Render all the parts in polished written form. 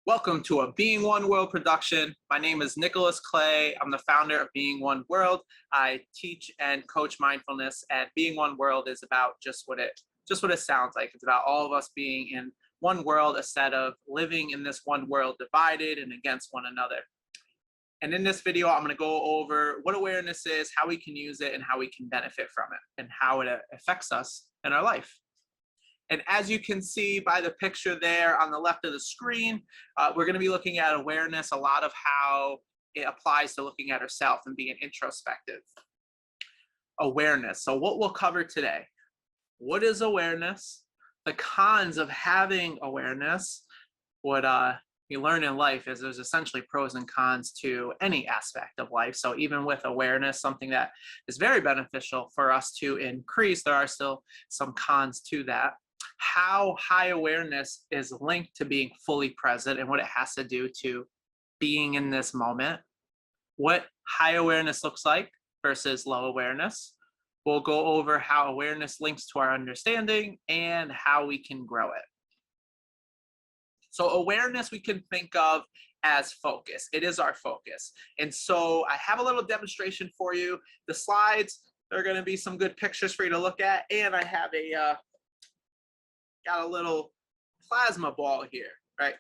Welcome to a Being One World production. My name is Nicholas Clay. I'm the founder of Being One World. I teach and coach mindfulness, and Being One World is about just what it sounds like. It's about all of us being in one world instead of living in this one world divided and against one another. And in this video, I'm going to go over what awareness is, how we can use it, and how we can benefit from it, and how it affects us in our life. And as you can see by the picture there on the left of the screen, we're going to be looking at awareness, a lot of how it applies to looking at ourselves and being introspective. Awareness. So what we'll cover today: what is awareness? The cons of having awareness. What you learn in life is there's essentially pros and cons to any aspect of life. So even with awareness, something that is very beneficial for us to increase, there are still some cons to that. How high awareness is linked to being fully present and what it has to do to being in this moment. What high awareness looks like versus low awareness. We'll go over how awareness links to our understanding and how we can grow it. So awareness we can think of as focus. It is our focus. And so I have a little demonstration for you. The slides, there are going to be some good pictures for you to look at. And I have got a little plasma ball here, right?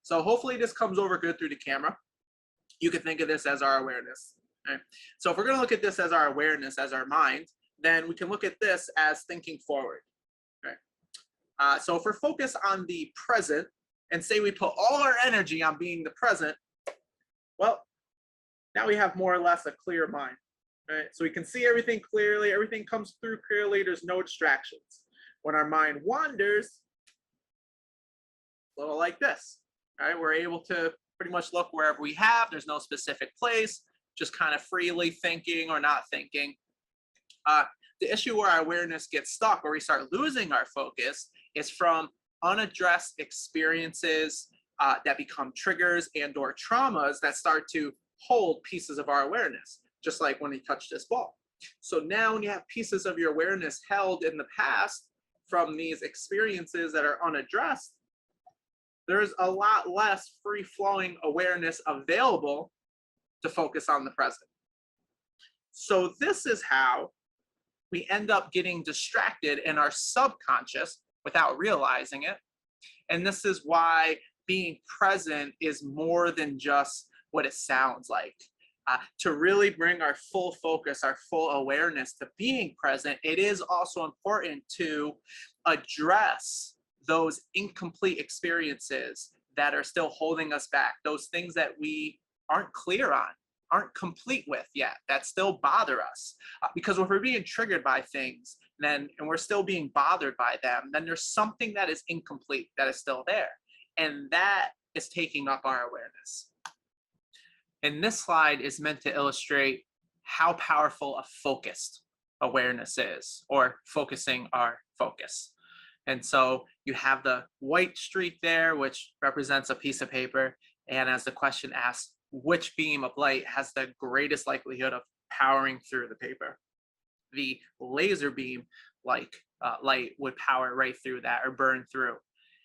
So hopefully this comes over good through the camera. You can think of this as our awareness. Right? So if we're going to look at this as our awareness, as our mind, then we can look at this as thinking forward. Right? So if we're focused on the present and say we put all our energy on being the present, well, now we have more or less a clear mind. Right? So we can see everything clearly, everything comes through clearly, there's no distractions. When our mind wanders, a little like this, right? We're able to pretty much look wherever we have. There's no specific place, just kind of freely thinking or not thinking. The issue where our awareness gets stuck, where we start losing our focus, is from unaddressed experiences that become triggers and or traumas that start to hold pieces of our awareness, just like when you touch this ball. So now when you have pieces of your awareness held in the past, from these experiences that are unaddressed, there's a lot less free-flowing awareness available to focus on the present. So this is how we end up getting distracted in our subconscious without realizing it. And this is why being present is more than just what it sounds like. To really bring our full focus, our full awareness to being present, it is also important to address those incomplete experiences that are still holding us back, those things that we aren't clear on, aren't complete with yet, that still bother us. Because if we're being triggered by things and we're still being bothered by them, then there's something that is incomplete that is still there. And that is taking up our awareness. And this slide is meant to illustrate how powerful a focused awareness is, or focusing our focus. And so you have the white streak there, which represents a piece of paper. And as the question asks, which beam of light has the greatest likelihood of powering through the paper? The laser beam light would power right through that or burn through,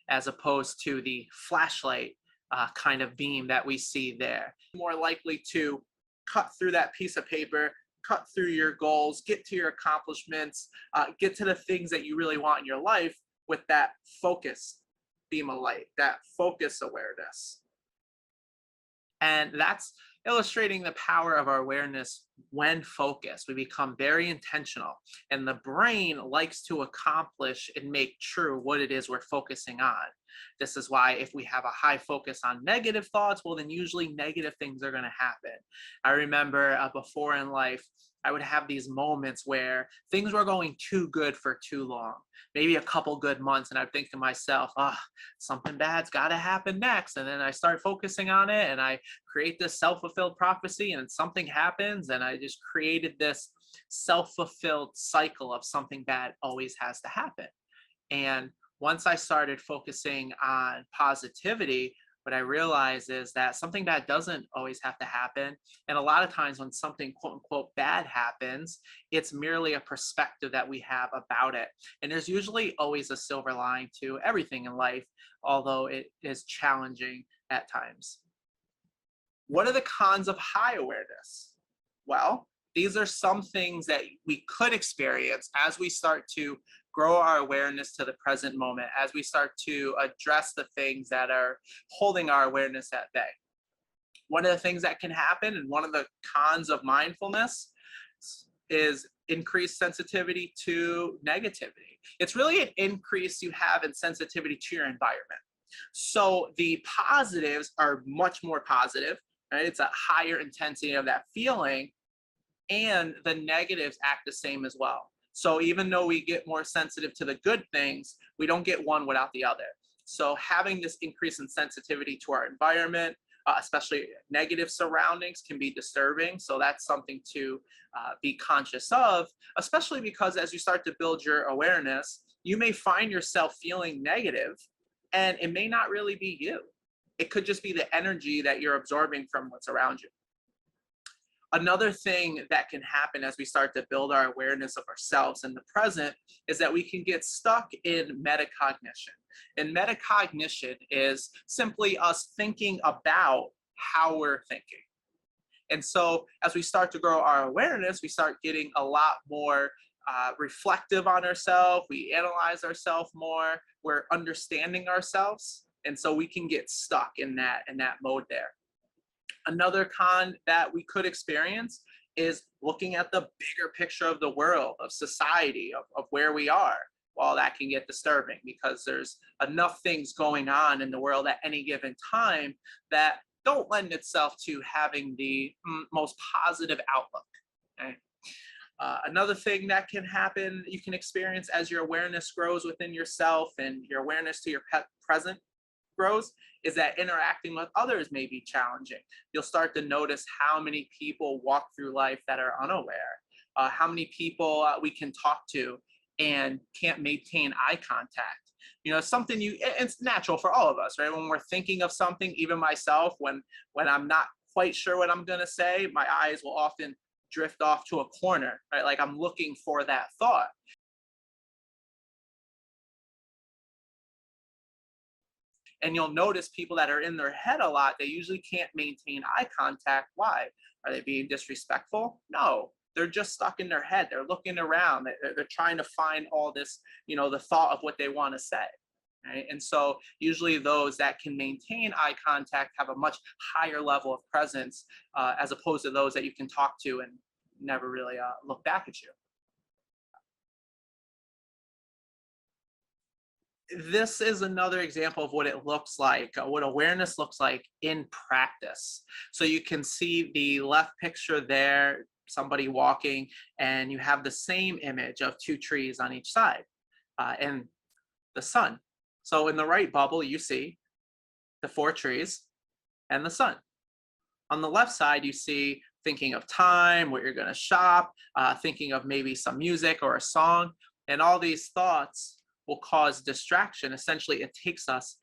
as opposed to the flashlight kind of beam that we see there. More likely to cut through that piece of paper, cut through your goals, get to your accomplishments, get to the things that you really want in your life with that focus beam of light, that focus awareness. And that's illustrating the power of our awareness when focused. We become very intentional, and the brain likes to accomplish and make true what it is we're focusing on. This is why if we have a high focus on negative thoughts, well, then usually negative things are going to happen. I remember before in life, I would have these moments where things were going too good for too long, maybe a couple good months, and I'd think to myself, something bad's got to happen next. And then I start focusing on it, and I create this self-fulfilled prophecy, and something happens, and I just created this self-fulfilled cycle of something bad always has to happen. And once I started focusing on positivity, what I realize is that something bad doesn't always have to happen. And a lot of times when something quote unquote bad happens, it's merely a perspective that we have about it. And there's usually always a silver lining to everything in life, although it is challenging at times. What are the cons of high awareness? Well, these are some things that we could experience as we start to grow our awareness to the present moment, as we start to address the things that are holding our awareness at bay. One of the things that can happen, and one of the cons of mindfulness, is increased sensitivity to negativity. It's really an increase you have in sensitivity to your environment. So the positives are much more positive, right? It's a higher intensity of that feeling, and the negatives act the same as well. So even though we get more sensitive to the good things, we don't get one without the other. So having this increase in sensitivity to our environment, especially negative surroundings, can be disturbing. So that's something to be conscious of, especially because as you start to build your awareness, you may find yourself feeling negative, and it may not really be you. It could just be the energy that you're absorbing from what's around you. Another thing that can happen as we start to build our awareness of ourselves in the present is that we can get stuck in metacognition. And metacognition is simply us thinking about how we're thinking. And so as we start to grow our awareness, we start getting a lot more reflective on ourselves. We analyze ourselves more. We're understanding ourselves. And so we can get stuck in that mode there. Another con that we could experience is looking at the bigger picture of the world, of society, of where we are. Well, that can get disturbing because there's enough things going on in the world at any given time that don't lend itself to having the most positive outlook. Okay? Another thing that can happen, you can experience as your awareness grows within yourself and your awareness to your present grows, is that interacting with others may be challenging. You'll start to notice how many people walk through life that are unaware, how many people we can talk to and can't maintain eye contact. You know, something it's natural for all of us, right? When we're thinking of something, even myself, when I'm not quite sure what I'm gonna say, my eyes will often drift off to a corner, right? Like I'm looking for that thought. And you'll notice people that are in their head a lot, they usually can't maintain eye contact. Why? Are they being disrespectful? No, they're just stuck in their head. They're looking around. They're trying to find all this, the thought of what they want to say. Right? And so usually those that can maintain eye contact have a much higher level of presence as opposed to those that you can talk to and never really look back at you. This is another example of what it looks like, what awareness looks like in practice. So you can see the left picture there, somebody walking, and you have the same image of two trees on each side and the sun. So in the right bubble, you see the four trees and the sun. On the left side, you see thinking of time, what you're going to shop, thinking of maybe some music or a song, and all these thoughts will cause distraction. Essentially, it takes us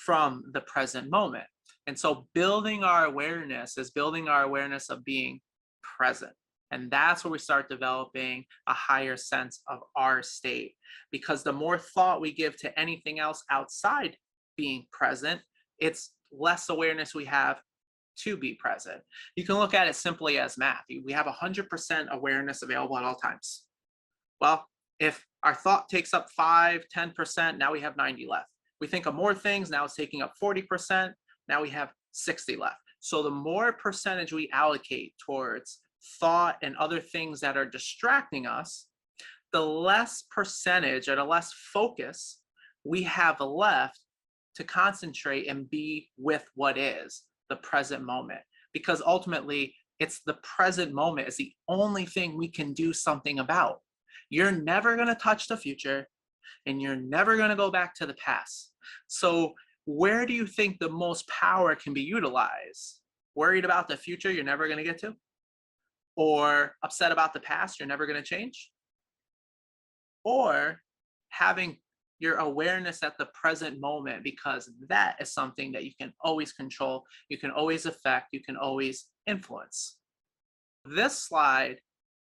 from the present moment. And so building our awareness is building our awareness of being present. And that's where we start developing a higher sense of our state. Because the more thought we give to anything else outside being present, it's less awareness we have to be present. You can look at it simply as math. We have 100% awareness available at all times. Well, if our thought takes up 5-10%, now we have 90 left. We think of more things, now it's taking up 40%, now we have 60 left. So the more percentage we allocate towards thought and other things that are distracting us, the less percentage or the less focus we have left to concentrate and be with what is the present moment. Because ultimately, it's the present moment is the only thing we can do something about. You're never going to touch the future and you're never going to go back to the past. So where do you think the most power can be utilized? Worried about the future you're never going to get to? Or upset about the past you're never going to change? Or having your awareness at the present moment, because that is something that you can always control, you can always affect, you can always influence. This slide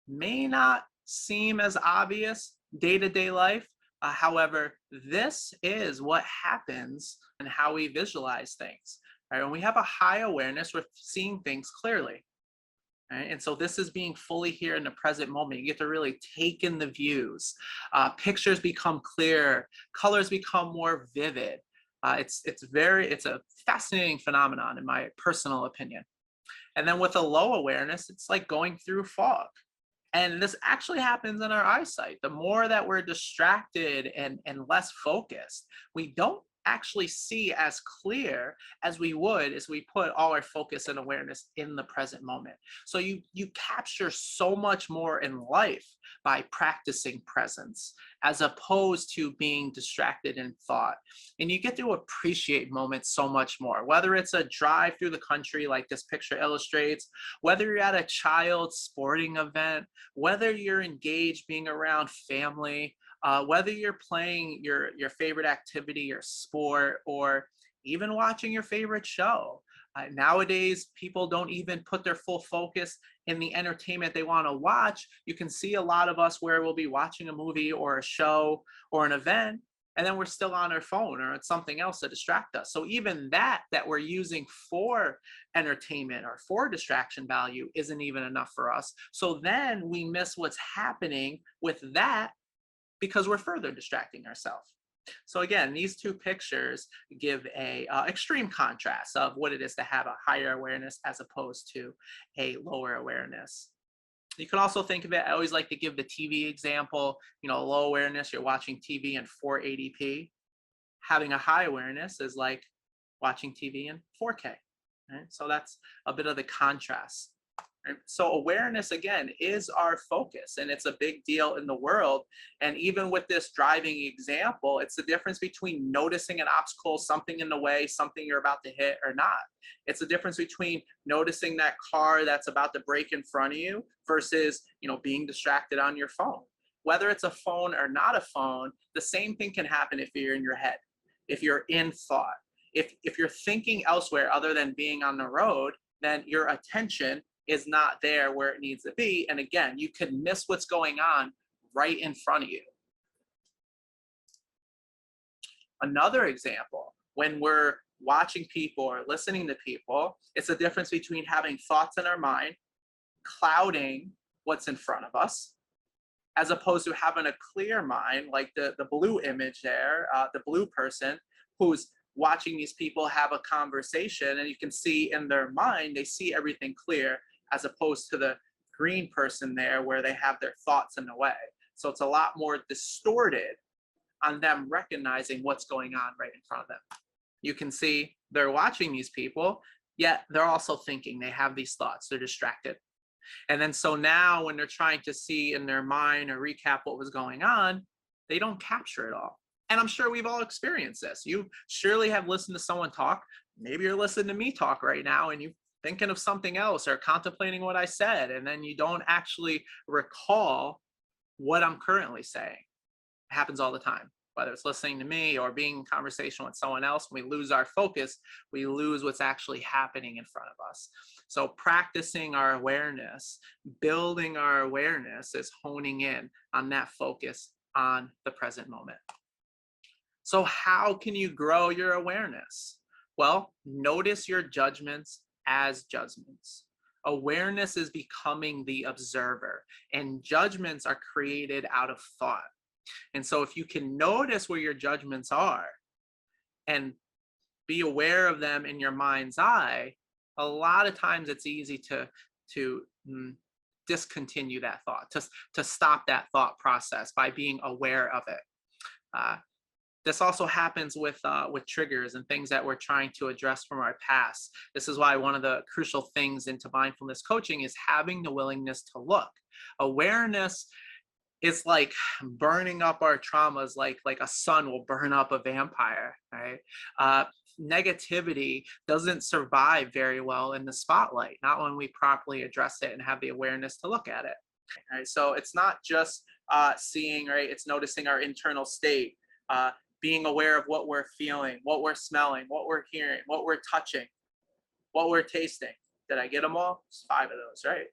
may not seem as obvious day-to-day life. However, this is what happens and how we visualize things. Right? When we have a high awareness, we're seeing things clearly. Right? And so this is being fully here in the present moment. You get to really take in the views. Pictures become clear, colors become more vivid. It's a fascinating phenomenon in my personal opinion. And then with a low awareness, it's like going through fog. And this actually happens in our eyesight. The more that we're distracted and less focused, we don't actually see as clear as we would as we put all our focus and awareness in the present moment. So you capture so much more in life by practicing presence as opposed to being distracted in thought. And you get to appreciate moments so much more, whether it's a drive through the country like this picture illustrates, whether you're at a child's sporting event, whether you're engaged being around family, whether you're playing your favorite activity or sport, or even watching your favorite show. Nowadays, people don't even put their full focus in the entertainment they want to watch. You can see a lot of us where we'll be watching a movie or a show or an event, and then we're still on our phone or it's something else to distract us. So even that we're using for entertainment or for distraction value isn't even enough for us. So then we miss what's happening with that because we're further distracting ourselves. So again, these two pictures give a extreme contrast of what it is to have a higher awareness as opposed to a lower awareness. You can also think of it, I always like to give the TV example, low awareness, you're watching TV in 480p. Having a high awareness is like watching TV in 4K. Right? So that's a bit of the contrast. Right? So awareness, again, is our focus, and it's a big deal in the world. And even with this driving example, it's the difference between noticing an obstacle, something in the way, something you're about to hit or not. It's the difference between noticing that car that's about to brake in front of you versus, being distracted on your phone. Whether it's a phone or not a phone, the same thing can happen if you're in your head, if you're in thought. If you're thinking elsewhere other than being on the road, then your attention is not there where it needs to be. And again, you could miss what's going on right in front of you. Another example, when we're watching people or listening to people, it's the difference between having thoughts in our mind, clouding what's in front of us, as opposed to having a clear mind, like the blue image there, the blue person who's watching these people have a conversation, and you can see in their mind, they see everything clear, as opposed to the green person there where they have their thoughts in the way. So it's a lot more distorted on them recognizing what's going on right in front of them. You can see they're watching these people, yet they're also thinking, they have these thoughts, they're distracted. And then so now when they're trying to see in their mind or recap what was going on, they don't capture it all. And I'm sure we've all experienced this. You surely have listened to someone talk. Maybe you're listening to me talk right now and you're thinking of something else or contemplating what I said, and then you don't actually recall what I'm currently saying. It happens all the time, whether it's listening to me or being in conversation with someone else. When we lose our focus, we lose what's actually happening in front of us. So practicing our awareness, building our awareness is honing in on that focus on the present moment. So how can you grow your awareness? Well, notice your judgments as judgments. Awareness is becoming the observer, and judgments are created out of thought. And so if you can notice where your judgments are and be aware of them in your mind's eye, a lot of times it's easy to discontinue that thought, to stop that thought process by being aware of it. This also happens with triggers and things that we're trying to address from our past. This is why one of the crucial things into mindfulness coaching is having the willingness to look. Awareness is like burning up our traumas, like a sun will burn up a vampire, right? Negativity doesn't survive very well in the spotlight, not when we properly address it and have the awareness to look at it. Right? So it's not just seeing, right? It's noticing our internal state. being aware of what we're feeling, what we're smelling, what we're hearing, what we're touching, what we're tasting. Did I get them all? It's 5 of those, right?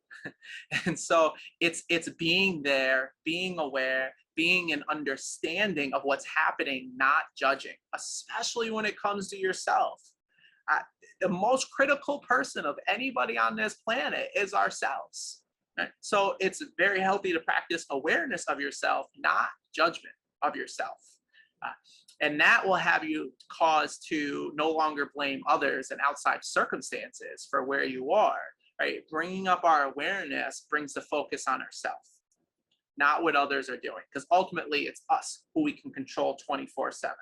And so it's being there, being aware, being an understanding of what's happening, not judging, especially when it comes to yourself. The most critical person of anybody on this planet is ourselves. Right? So it's very healthy to practice awareness of yourself, not judgment of yourself. And that will have you cause to no longer blame others and outside circumstances for where you are, right? Bringing up our awareness brings the focus on ourselves, not what others are doing, because ultimately it's us who we can control 24/7.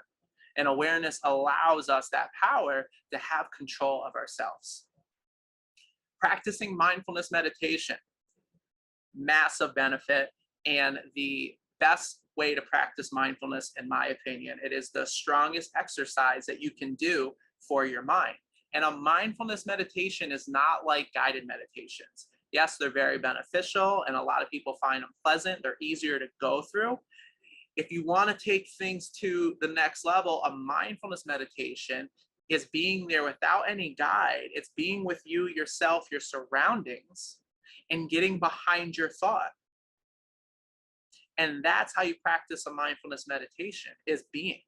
And awareness allows us that power to have control of ourselves. Practicing mindfulness meditation, massive benefit, and the best way to practice mindfulness, in my opinion. It is the strongest exercise that you can do for your mind. And a mindfulness meditation is not like guided meditations. Yes, they're very beneficial, and a lot of people find them pleasant. They're easier to go through. If you want to take things to the next level, a mindfulness meditation is being there without any guide. It's being with you, yourself, your surroundings, and getting behind your thought. And that's how you practice a mindfulness meditation, is being.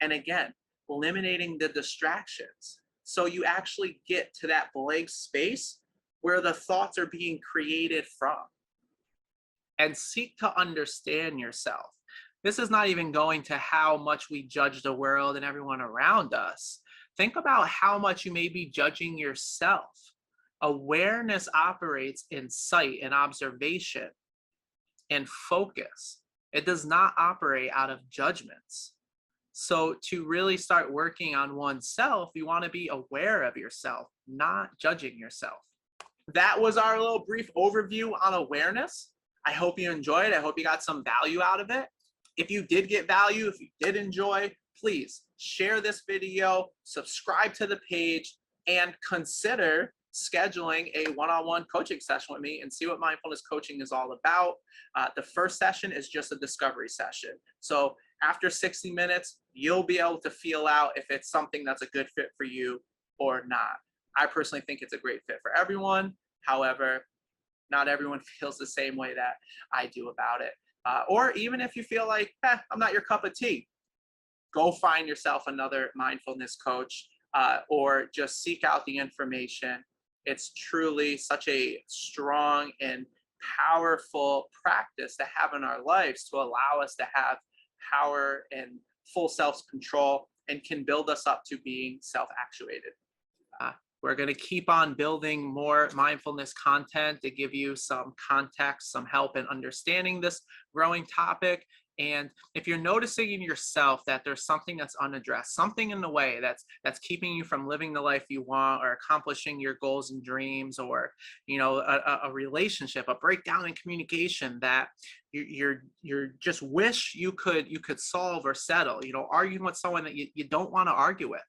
And again, eliminating the distractions. So you actually get to that blank space where the thoughts are being created from. And seek to understand yourself. This is not even going to how much we judge the world and everyone around us. Think about how much you may be judging yourself. Awareness operates in sight and observation and focus. It does not operate out of judgments. So to really start working on oneself, you want to be aware of yourself, not judging yourself. That was our little brief overview on awareness. I hope you enjoyed. I hope you got some value out of it. If you did get value, if you did enjoy, please share this video, subscribe to the page, and consider scheduling a one-on-one coaching session with me and see what mindfulness coaching is all about. The first session is just a discovery session. So after 60 minutes, you'll be able to feel out if it's something that's a good fit for you or not. I personally think it's a great fit for everyone. However, not everyone feels the same way that I do about it. Or even if you feel like, I'm not your cup of tea, go find yourself another mindfulness coach, or just seek out the information. It's truly such a strong and powerful practice to have in our lives to allow us to have power and full self-control, and can build us up to being self-actuated. We're going to keep on building more mindfulness content to give you some context, some help in understanding this growing topic. And if you're noticing in yourself that there's something that's unaddressed, something in the way that's keeping you from living the life you want, or accomplishing your goals and dreams, or a relationship, a breakdown in communication that you're just wish you could solve or settle, arguing with someone that you don't want to argue with,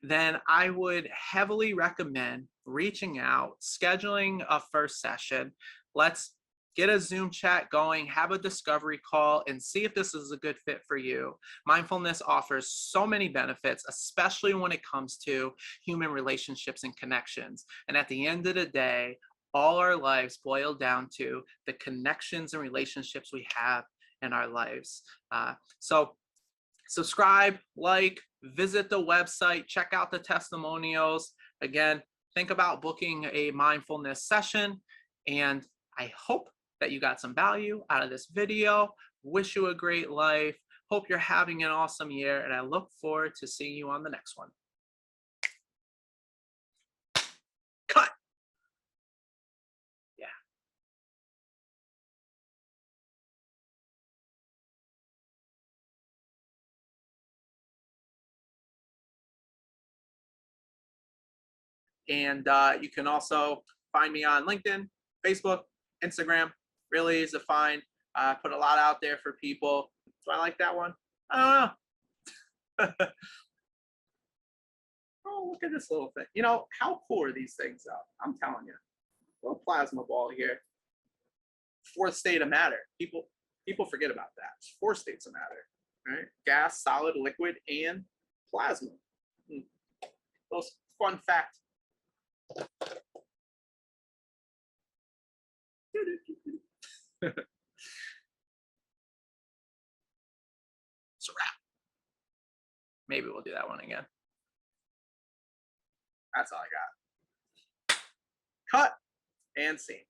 then I would heavily recommend reaching out, scheduling a first session. Let's get a Zoom chat going, have a discovery call, and see if this is a good fit for you. Mindfulness offers so many benefits, especially when it comes to human relationships and connections. And at the end of the day, all our lives boil down to the connections and relationships we have in our lives. So subscribe, like, visit the website, check out the testimonials. Again, think about booking a mindfulness session, and I hope that you got some value out of this video. Wish you a great life. Hope you're having an awesome year, and I look forward to seeing you on the next one. Cut. Yeah. And you can also find me on LinkedIn, Facebook, Instagram. Really easy to find. Put a lot out there for people. Do I like that one? I don't know. Oh, look at this little thing. How cool are these things up? I'm telling you. Little plasma ball here. 4th state of matter. People forget about that. 4 states of matter. right? Gas, solid, liquid, and plasma. Those fun fact. It's a wrap. Maybe we'll do that one again. That's all I got. Cut and scene.